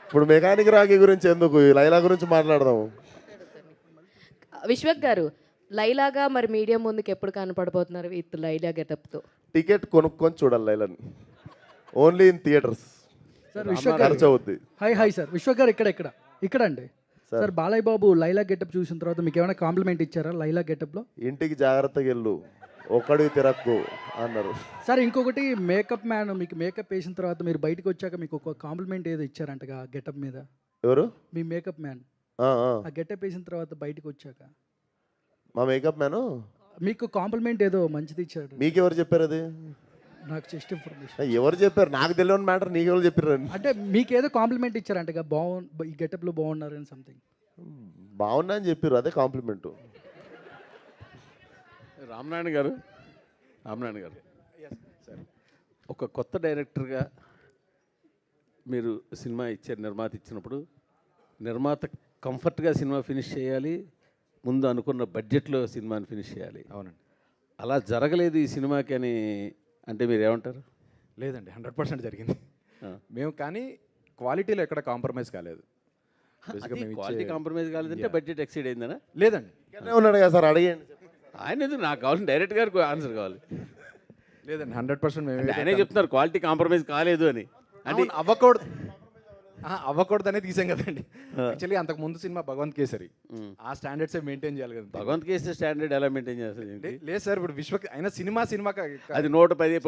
ఇప్పుడు మెకానిక్ రాఖీ గురించి ఎందుకు, ఈ లైలా గురించి మాట్లాడదాము. విశ్వక్ గారు, లైలాగా మరి మీడియా ముందుకు ఎప్పుడు కనపడబోతున్నారు విత్ లైలా గెటప్తో? టికెట్ కొనుక్కొని చూడాలి లైలాని, only in theatres. Sir Vishwak garu, ఖర్చు అవుద్ది. Hi sir. విశ్వక్ గారు ఇక్కడ అండి. సార్ బాలయ్య బాబు లైలా గెటప్ చూసిన తర్వాత మీకు ఏమైనా కాంప్లిమెంట్ ఇచ్చారా లైలా గెటప్లో? ఇంటికి జాగ్రత్తగా వెళ్ళు, ఒక్కడికి తిరక్కు అన్నారు. సార్ ఇంకొకటి, మేకప్ మ్యాన్ మీకు మేకప్ వేసిన తర్వాత మీరు బయటకు వచ్చాక మీకు ఒక కాంప్లిమెంట్ ఏదో ఇచ్చారంటగా గెటప్ మీద? ఎవరు? మీ మేకప్ మ్యాన్. ఆ, ఆ. ఆ గెటప్ వేసిన తర్వాత బయటకు వచ్చాక మా మేకప్ మ్యాను మీకు కాంప్లిమెంట్ ఏదో మంచిది ఇచ్చాడు. మీకెవరు చెప్పారు అది? నాకు జస్ట్ ఇన్ఫర్మేషన్. ఎవరు చెప్పారు? నాకు తెలియని మ్యాటర్ నీకెవరు చెప్పారు? అంటే మీకు ఏదో కాంప్లిమెంట్ ఇచ్చారంటగా, ఈ గెటప్లో బాగున్నారని సంథింగ్. బాగున్నా అని చెప్పారు, అదే కాంప్లిమెంట్. రామనారాయణ గారు సార్, ఒక కొత్త డైరెక్టర్గా మీరు సినిమా ఇచ్చారు, నిర్మాత ఇచ్చినప్పుడు నిర్మాత కంఫర్ట్గా సినిమా ఫినిష్ చేయాలి, ముందు అనుకున్న బడ్జెట్లో సినిమాని ఫినిష్ చేయాలి. అవునండి. అలా జరగలేదు ఈ సినిమాకి అని అంటే మీరు ఏమంటారు? లేదండి, 100% జరిగింది. ఆ. మేము కానీ క్వాలిటీలో ఎక్కడ కాంప్రమైజ్ కాలేదు. Basically మేము క్వాలిటీ ఇచ్చే- కాంప్రమైజ్ కాలేదంటే బడ్జెట్ ఎక్సీడ్ అయిందనా? లేదండి, ఇక్కడనే ఉన్నాడు కదా సార్, అడిగండి. ఆయన ఎందుకు, నాకు కావాలి డైరెక్ట్ గారికి ఆన్సర్ కావాలి. లేదండి, 100% మేము అంటే ఆయనే చెప్తున్నారు క్వాలిటీ కాంప్రమైజ్ కాలేదు అని. అంటే అవ్వకూడదు, అవ్వకూడదు అనేది తీసాం కదండి. యాక్చువల్లీ అంతకు ముందు సినిమా భగవంత్ కేసరి, ఆ స్టాండర్డ్స్ మెయింటైన్ చేయాలి కదా. భగవంత్ కేసే స్టాండర్డ్ ఎలా మెయింటైన్ చేస్తారు? లేదు సార్, ఇప్పుడు అయినా సినిమా అది 110